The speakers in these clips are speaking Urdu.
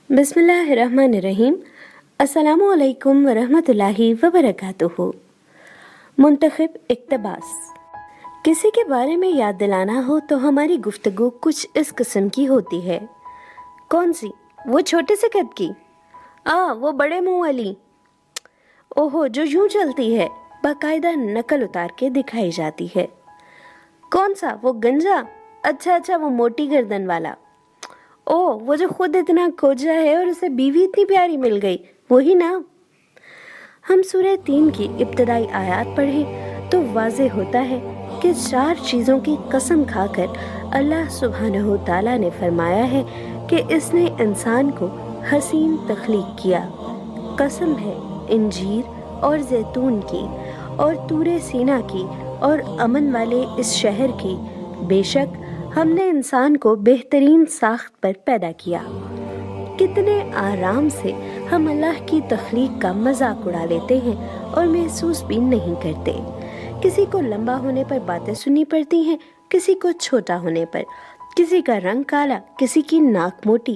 بسم اللہ الرحمن الرحیم۔ السلام علیکم ورحمۃ وبرکاتہ۔ منتخب اقتباس۔ کسی کے بارے میں یاد دلانا ہو تو ہماری گفتگو کچھ اس قسم کی ہوتی ہے۔ کون سی؟ وہ چھوٹے سے قد کی؟ وہ بڑے منہ والی؟ اوہو، جو یوں چلتی ہے، باقاعدہ نقل اتار کے دکھائی جاتی ہے۔ کون سا؟ وہ گنجا؟ اچھا وہ موٹی گردن والا۔ وہ جو خود اتنا کھوجا ہے اور اسے بیوی اتنی پیاری مل گئی، وہی نا؟ ہم سورہ 3 کی ابتدائی آیات پڑھیں تو واضح ہوتا ہے کہ 4 چیزوں کی قسم کھا کر اللہ سبحانہ و تعالیٰ نے فرمایا ہے کہ اس نے انسان کو حسین تخلیق کیا۔ قسم ہے انجیر اور زیتون کی اور طور سینا کی اور امن والے اس شہر کی، بے شک ہم نے انسان کو بہترین ساخت پر پیدا کیا۔ کتنے آرام سے ہم اللہ کی تخلیق کا مذاق اڑا لیتے ہیں اور محسوس بھی نہیں کرتے۔ کسی کو لمبا ہونے پر باتیں سننی پڑتی ہیں، کسی کو چھوٹا ہونے پر، کسی کا رنگ کالا، کسی کی ناک موٹی،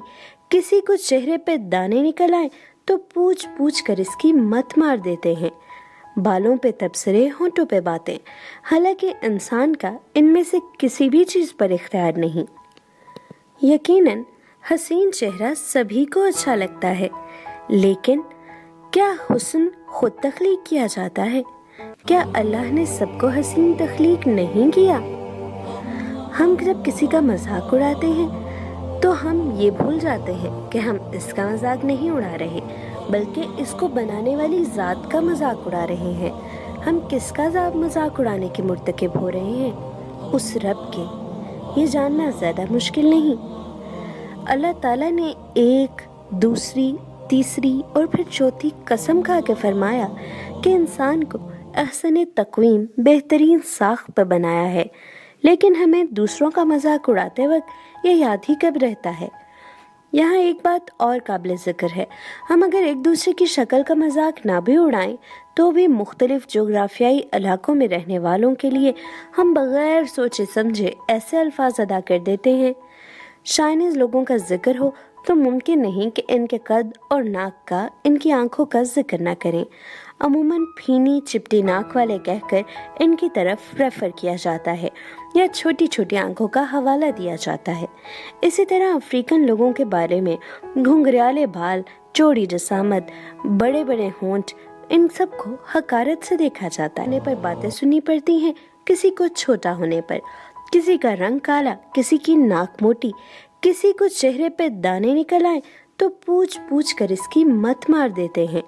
کسی کو چہرے پہ دانے نکل آئے تو پوچھ پوچھ کر اس کی مت مار دیتے ہیں۔ بالوں پہ تبصرے، ہونٹوں پہ باتیں، حالانکہ انسان کا ان میں سے کسی بھی چیز پر اختیار نہیں۔ یقیناً حسین چہرہ سبھی کو اچھا لگتا ہے، لیکن کیا حسن خود تخلیق کیا جاتا ہے؟ کیا اللہ نے سب کو حسین تخلیق نہیں کیا؟ ہم جب کسی کا مذاق اڑاتے ہیں تو ہم یہ بھول جاتے ہیں کہ ہم اس کا مذاق نہیں اڑا رہے، بلکہ اس کو بنانے والی ذات کا مذاق اڑا رہے ہیں۔ ہم کس کا مذاق اڑانے کے مرتکب ہو رہے ہیں؟ اس رب کے۔ یہ جاننا زیادہ مشکل نہیں۔ اللہ تعالیٰ نے ایک، دوسری، تیسری اور پھر چوتھی قسم کھا کے فرمایا کہ انسان کو احسن تقویم، بہترین ساخت پر بنایا ہے، لیکن ہمیں دوسروں کا مذاق اڑاتے وقت یہ یاد ہی کب رہتا ہے۔ یہاں ایک بات اور قابل ذکر ہے، ہم اگر ایک دوسرے کی شکل کا مذاق نہ بھی اڑائیں تو بھی مختلف جغرافیائی علاقوں میں رہنے والوں کے لیے ہم بغیر سوچے سمجھے ایسے الفاظ ادا کر دیتے ہیں۔ چائنیز لوگوں کا ذکر ہو تو ممکن نہیں کہ ان کے قد اور ناک کا، ان کی آنکھوں کا ذکر نہ کریں۔ عموماً پھینی چپٹی ناک والے کہہ کر ان کی طرف ریفر کیا جاتا ہے یا چھوٹی چھوٹی آنکھوں کا حوالہ دیا جاتا ہے۔ اسی طرح افریقن لوگوں کے بارے میں گھنگریالے بال، چوڑی جسامت، بڑے بڑے ہونٹ، ان سب کو حقارت سے دیکھا جاتا ہے۔ پر باتیں سننی پڑتی ہیں، کسی کو چھوٹا ہونے پر، کسی کا رنگ کالا، کسی کی ناک موٹی، کسی کو چہرے پہ دانے نکل آئے تو پوچھ پوچھ کر اس کی مت مار دیتے ہیں۔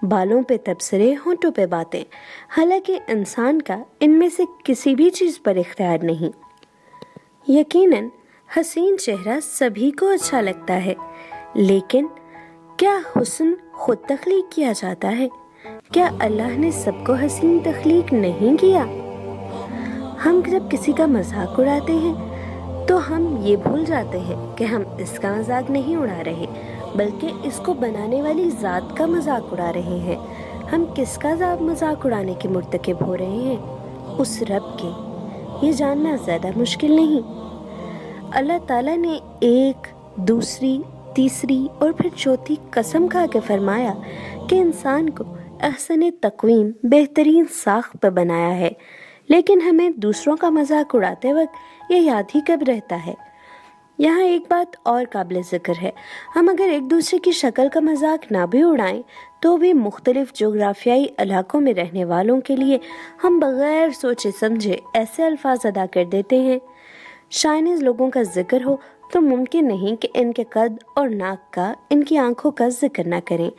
بالوں پہ تبصرے، ہونٹوں پہ باتیں، حالانکہ انسان کا ان میں سے کسی بھی چیز پر اختیار نہیں۔ یقیناً حسین چہرہ سبھی کو اچھا لگتا ہے، لیکن کیا حسن خود تخلیق کیا جاتا ہے؟ کیا اللہ نے سب کو حسین تخلیق نہیں کیا؟ ہم جب کسی کا مذاق اڑاتے ہیں تو ہم یہ بھول جاتے ہیں کہ ہم اس کا مذاق نہیں اڑا رہے، بلکہ اس کو بنانے والی ذات کا مذاق اڑا رہے ہیں۔ ہم کس کا مذاق اڑانے کے مرتکب ہو رہے ہیں؟ اس رب کے۔ یہ جاننا زیادہ مشکل نہیں۔ اللہ تعالیٰ نے ایک، دوسری، تیسری اور پھر چوتھی قسم کھا کے فرمایا کہ انسان کو احسن تقویم، بہترین ساخت پر بنایا ہے، لیکن ہمیں دوسروں کا مذاق اڑاتے وقت یہ یاد ہی کب رہتا ہے۔ یہاں ایک بات اور قابل ذکر ہے، ہم اگر ایک دوسرے کی شکل کا مذاق نہ بھی اڑائیں تو بھی مختلف جغرافیائی علاقوں میں رہنے والوں کے لیے ہم بغیر سوچے سمجھے ایسے الفاظ ادا کر دیتے ہیں۔ چائنیز لوگوں کا ذکر ہو تو ممکن نہیں کہ ان کے قد اور ناک کا، ان کی آنکھوں کا ذکر نہ کریں۔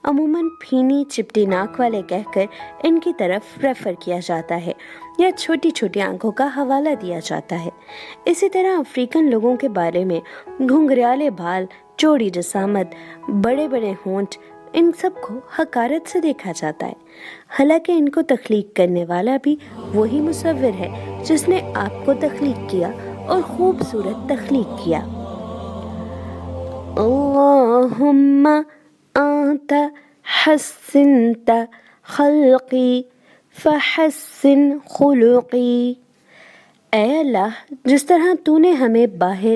عموماً پھینی چپٹی ناک والے کہہ کر ان کی طرف ریفر کیا جاتا ہے یا چھوٹی چھوٹی آنکھوں کا حوالہ دیا جاتا ہے۔ اسی طرح افریقن لوگوں کے بارے میں گھنگریالے بال، چوڑی جسامت، بڑے بڑے ہونٹ، ان سب کو حقارت سے دیکھا جاتا ہے، حالانکہ ان کو تخلیق کرنے والا بھی وہی مصور ہے جس نے آپ کو تخلیق کیا اور خوبصورت تخلیق کیا۔ اللہم انت حسنت خلقی فحسن خلقی۔ اے اللہ، جس طرح تو نے ہمیں باہر